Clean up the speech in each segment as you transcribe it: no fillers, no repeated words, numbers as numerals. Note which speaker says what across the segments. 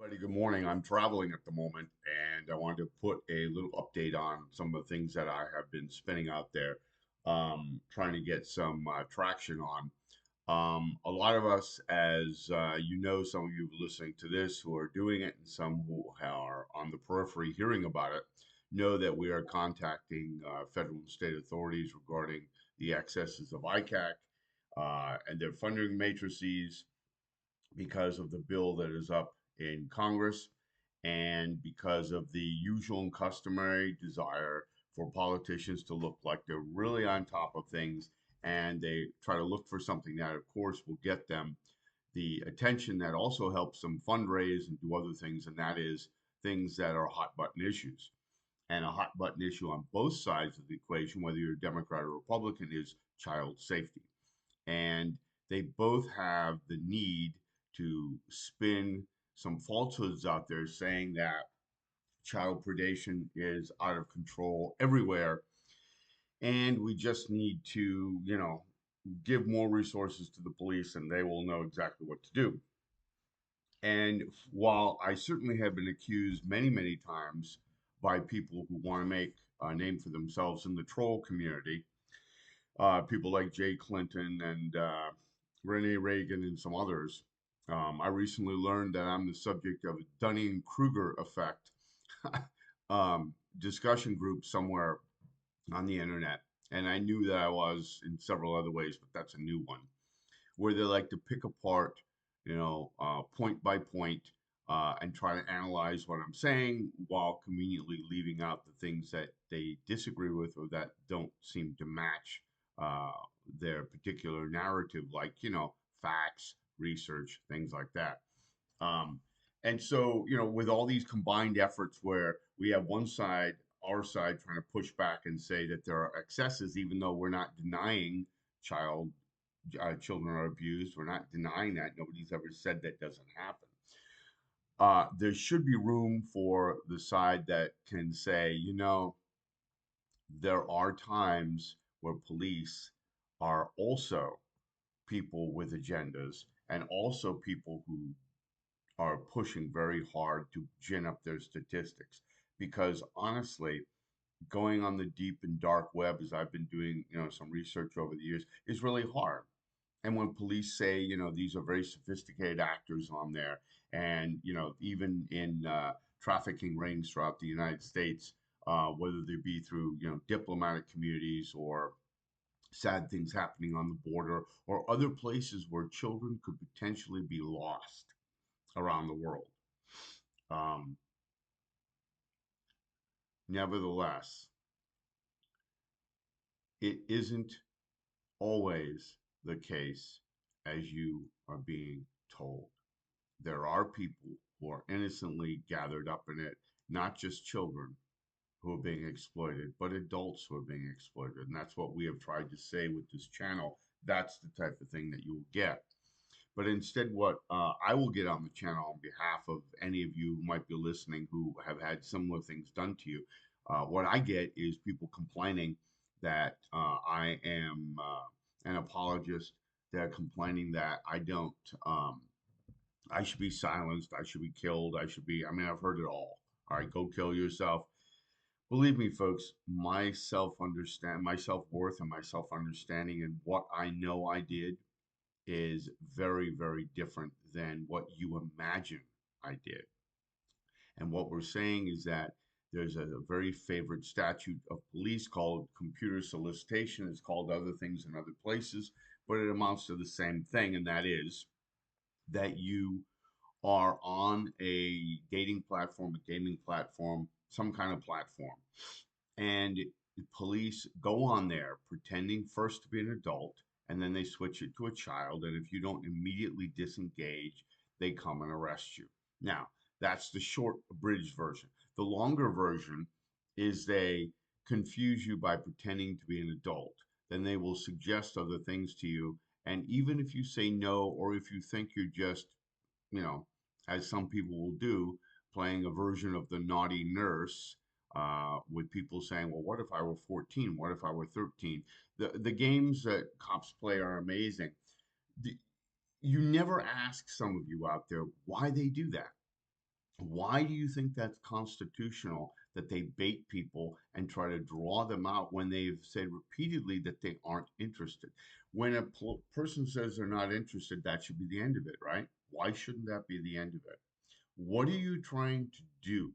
Speaker 1: Buddy, good morning. I'm traveling at the moment, and I wanted to put a little update on some of the things that I have been spinning out there, trying to get some traction on. A lot of us, as you know, some of you listening to this who are doing it, and some who are on the periphery hearing about it, know that we are contacting federal and state authorities regarding the excesses of ICAC and their funding matrices because of the bill that is up in Congress and because of the usual and customary desire for politicians to look like they're really on top of things, and they try to look for something that, of course, will get them the attention that also helps them fundraise and do other things, and that is things that are hot button issues. And a hot button issue on both sides of the equation, whether you're a Democrat or Republican, is child safety. And they both have the need to spin some falsehoods out there saying that child predation is out of control everywhere. And we just need to, give more resources to the police and they will know exactly what to do. And while I certainly have been accused many, many times by people who want to make a name for themselves in the troll community, people like Jay Clinton and Renee Reagan and some others. I recently learned that I'm the subject of a Dunning-Kruger effect discussion group somewhere on the internet. And I knew that I was in several other ways, but that's a new one, where they like to pick apart, point by point, and try to analyze what I'm saying while conveniently leaving out the things that they disagree with or that don't seem to match uh, their particular narrative, like, facts, research, things like that. Um, and so, with all these combined efforts where we have one side, our side, trying to push back and say that there are excesses, even though we're not denying child children are abused, we're not denying that. Nobody's ever said that doesn't happen. There should be room for the side that can say, there are times where police are also people with agendas and also people who are pushing very hard to gin up their statistics. Because honestly, going on the deep and dark web, as I've been doing, some research over the years, is really hard. And when police say, these are very sophisticated actors on there, and even in trafficking rings throughout the United States, whether they be through diplomatic communities or sad things happening on the border or other places where children could potentially be lost around the world. Um, Nevertheless, it isn't always the case as you are being told. There are people who are innocently gathered up in it, not just children who are being exploited, but adults who are being exploited. And that's what we have tried to say with this channel. That's the type of thing that you will get. But instead, what I will get on the channel on behalf of any of you who might be listening who have had similar things done to you, what I get is people complaining that I am an apologist. They're complaining that I don't, I should be silenced, I should be killed, I mean, I've heard it all. All right, go kill yourself. Believe me, folks, my self worth and my self understanding and what I know I did is very, very different than what you imagine I did. And what we're saying is that there's a very favorite statute of police called computer solicitation. It's called other things in other places, but it amounts to the same thing, and that is that you are on a dating platform, a gaming platform, some kind of platform, and police go on there pretending first to be an adult and then they switch it to a child, and if you don't immediately disengage they come and arrest you. Now, that's the short abridged version. The longer version is they confuse you by pretending to be an adult, then they will suggest other things to you, and even if you say no, or if you think you're just, you know as some people will do, playing a version of the naughty nurse, with people saying, well, what if I were 14? What if I were 13? The games that cops play are amazing. The, you never ask some of you out there why they do that. Why do you think that's constitutional that they bait people and try to draw them out when they've said repeatedly that they aren't interested? When a person says they're not interested, that should be the end of it, right? Why shouldn't that be the end of it? What are you trying to do?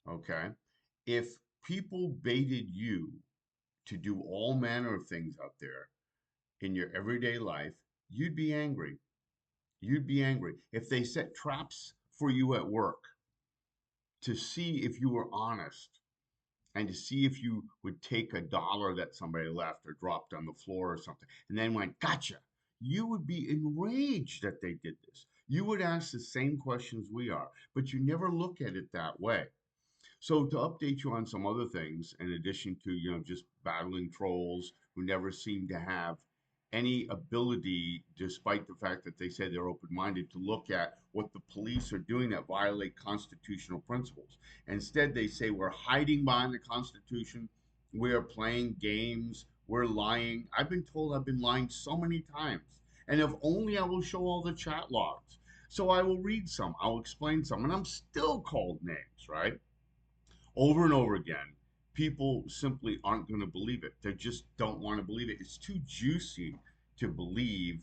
Speaker 1: Okay. If people baited you to do all manner of things out there in your everyday life, you'd be angry. You'd be angry. If they set traps for you at work to see if you were honest and to see if you would take a dollar that somebody left or dropped on the floor or something and then went, gotcha, you would be enraged that they did this. You would ask the same questions we are, but you never look at it that way. So to update you on some other things, in addition to just battling trolls who never seem to have any ability, despite the fact that they say they're open-minded, to look at what the police are doing that violate constitutional principles. Instead, they say we're hiding behind the Constitution, we're playing games, we're lying. I've been told I've been lying so many times, and if only I will show all the chat logs. So I will read some, I'll explain some, and I'm still called names, right? Over and over again, people simply aren't going to believe it. They just don't want to believe it. It's too juicy to believe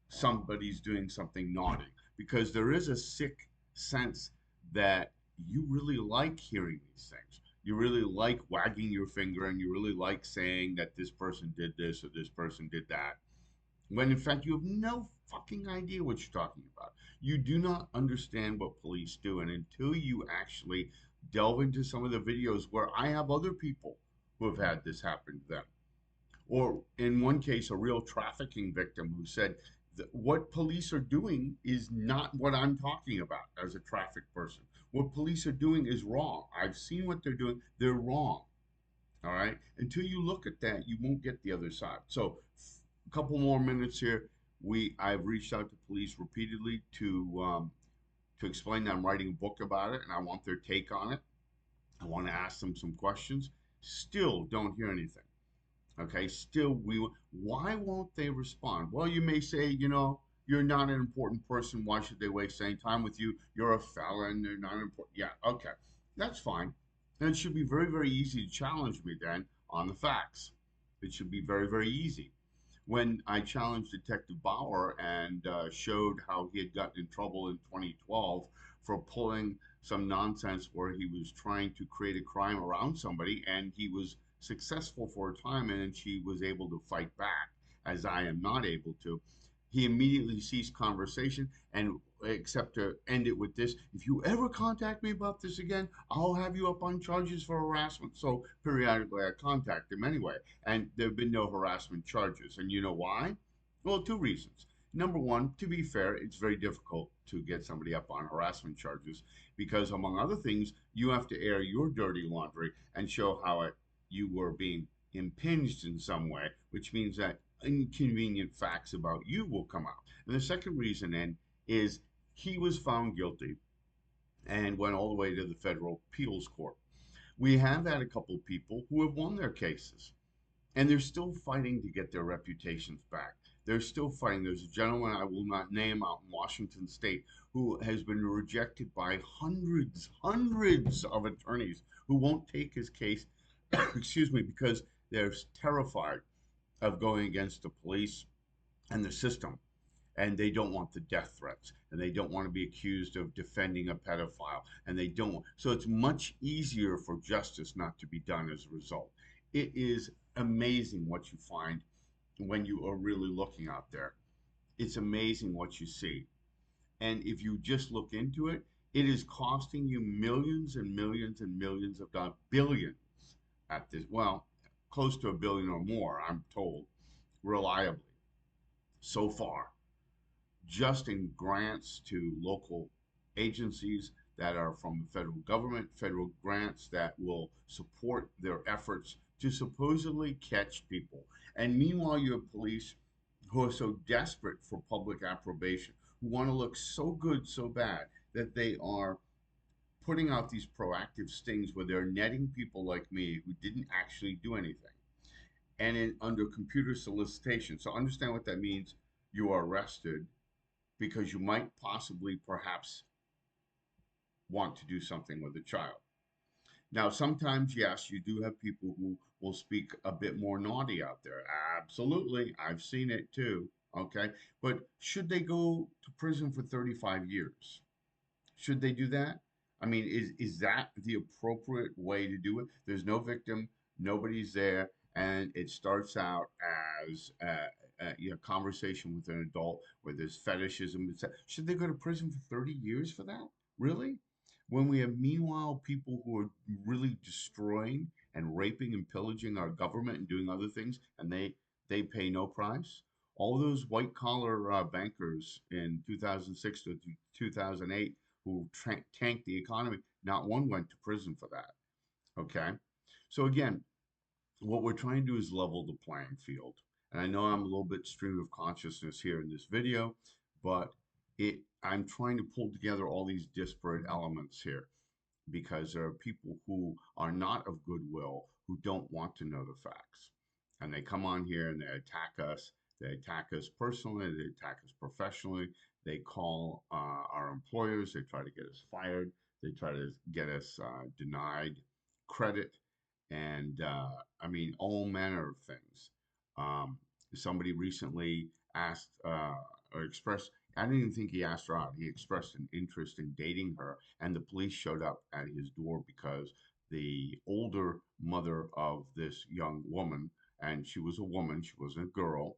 Speaker 1: somebody's doing something naughty because there is a sick sense that you really like hearing these things. You really like wagging your finger and you really like saying that this person did this or this person did that when in fact you have no fucking idea what you're talking about. You do not understand what police do. And until you actually delve into some of the videos where I have other people who have had this happen to them, or in one case, a real trafficking victim who said, that what police are doing is not what I'm talking about as a traffic person. What police are doing is wrong. I've seen what they're doing. They're wrong. All right. Until you look at that, you won't get the other side. So, a couple more minutes here. I've reached out to police repeatedly to explain that I'm writing a book about it and I want their take on it. I want to ask them some questions. Still don't hear anything. Okay. Still, why won't they respond? Well, you may say, you're not an important person. Why should they waste any time with you? You're a felon. They're not important. Yeah. Okay. That's fine. And it should be very, very easy to challenge me then on the facts. It should be very, very easy. When I challenged Detective Bauer and showed how he had gotten in trouble in 2012 for pulling some nonsense where he was trying to create a crime around somebody and he was successful for a time and then she was able to fight back, as I am not able to. He immediately ceased conversation and except to end it with this, if you ever contact me about this again, I'll have you up on charges for harassment. So periodically I contact him anyway, and there have been no harassment charges. And you know why? Well, two reasons. Number one, to be fair, it's very difficult to get somebody up on harassment charges because, among other things, you have to air your dirty laundry and show how you were being impinged in some way, which means that inconvenient facts about you will come out. And the second reason then is he was found guilty and went all the way to the federal appeals court. We have had a couple of people who have won their cases and they're still fighting to get their reputations back. They're still fighting. There's a gentleman I will not name out in Washington State who has been rejected by hundreds of attorneys who won't take his case, excuse me, because they're terrified of going against the police and the system. And they don't want the death threats, and they don't want to be accused of defending a pedophile, and they don't. So it's much easier for justice not to be done as a result. It is amazing what you find when you are really looking out there. It's amazing what you see. And if you just look into it, it is costing you millions and millions and millions of dollars, billions at this, well, close to a billion or more, I'm told, reliably so far, just in grants to local agencies that are from the federal government, federal grants that will support their efforts to supposedly catch people. And meanwhile, you have police who are so desperate for public approbation, who want to look so good, so bad, that they are putting out these proactive stings where they're netting people like me who didn't actually do anything. And under computer solicitation. So understand what that means. You are arrested because you might possibly perhaps want to do something with a child. Now, sometimes, yes, you do have people who will speak a bit more naughty out there. Absolutely. I've seen it too. Okay. But should they go to prison for 35 years? Should they do that? I mean, is that the appropriate way to do it? There's no victim, nobody's there, and it starts out as conversation with an adult where there's fetishism. Should they go to prison for 30 years for that? Really? When we have meanwhile people who are really destroying and raping and pillaging our government and doing other things, and they pay no price. All those white collar bankers in 2006 to 2008 who tanked the economy, not one went to prison for that. Okay. So again, what we're trying to do is level the playing field. And I know I'm a little bit stream of consciousness here in this video, but I'm trying to pull together all these disparate elements here because there are people who are not of goodwill who don't want to know the facts. And they come on here and they attack us. They attack us personally, they attack us professionally. They call our employers, they try to get us fired, they try to get us denied credit, and I mean, all manner of things. Um, Somebody recently asked or expressed, I didn't even think he asked her out. He expressed an interest in dating her, and the police showed up at his door because the older mother of this young woman, and she was a woman, she wasn't a girl,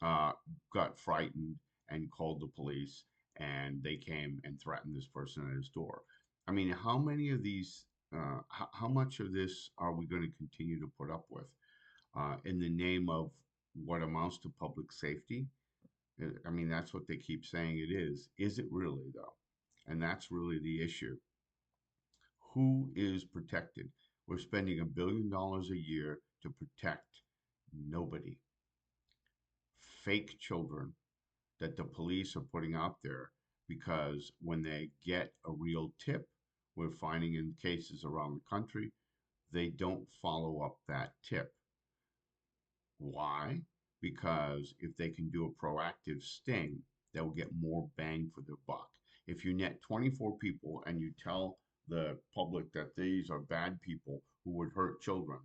Speaker 1: uh, got frightened and called the police, and they came and threatened this person at his door. I mean, how many of these, how much of this are we going to continue to put up with in the name of what amounts to public safety? I mean, that's what they keep saying it is. Is it really, though? And that's really the issue. Who is protected? We're spending $1 billion a year to protect nobody. Fake children that the police are putting out there because when they get a real tip, we're finding in cases around the country, they don't follow up that tip. Why? Because if they can do a proactive sting, they'll get more bang for their buck. If you net 24 people and you tell the public that these are bad people who would hurt children,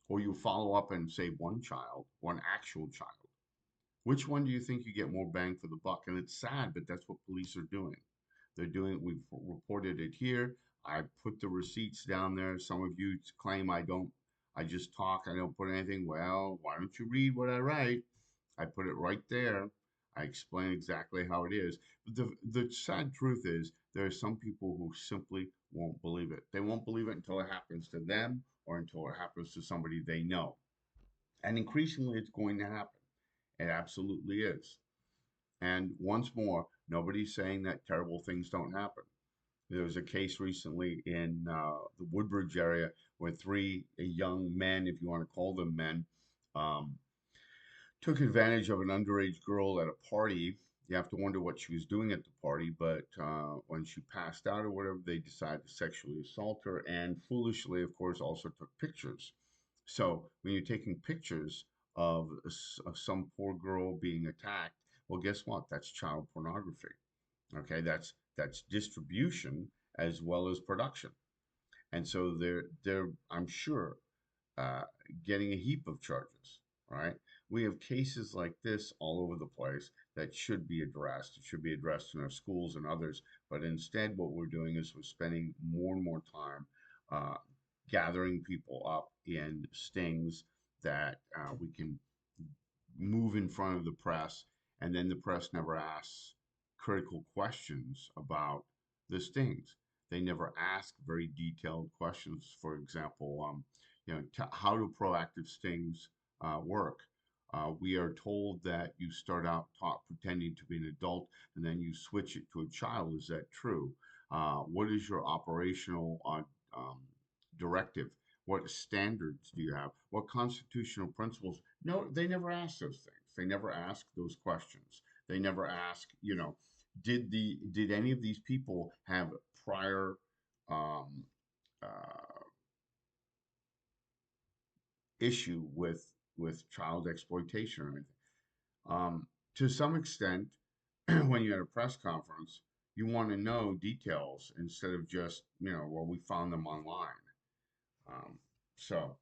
Speaker 1: or you follow up and say one child, one actual child, which one do you think you get more bang for the buck? And it's sad, but that's what police are doing. They're doing, we've reported it here. I put the receipts down there. Some of you claim I don't, I just talk, I don't put anything. Well, why don't you read what I write? I put it right there. I explain exactly how it is. But the sad truth is, there are some people who simply won't believe it. They won't believe it until it happens to them or until it happens to somebody they know. And increasingly, it's going to happen. It absolutely is. And once more, nobody's saying that terrible things don't happen. There was a case recently in the Woodbridge area where three young men, if you want to call them men, um, took advantage of an underage girl at a party. You have to wonder what she was doing at the party, but when she passed out or whatever, they decided to sexually assault her and foolishly, of course, also took pictures. So when you're taking pictures of some poor girl being attacked, well, guess what? That's child pornography. Okay, that's distribution as well as production. And so they're I'm sure uh, getting a heap of charges, right? We have cases like this all over the place that should be addressed. It should be addressed in our schools and others. But instead, what we're doing is we're spending more and more time uh, gathering people up in stings that we can move in front of the press, and then the press never asks critical questions about the stings. They never ask very detailed questions. For example, how do proactive stings work? We are told that you start out pretending to be an adult and then you switch it to a child. Is that true? What is your operational directive? What standards do you have? What constitutional principles? No, they never ask those things. They never ask those questions. They never ask, did any of these people have prior um, uh, issue with child exploitation or anything? To some extent, when you're at a press conference, You want to know details instead of just, well, we found them online. Um, so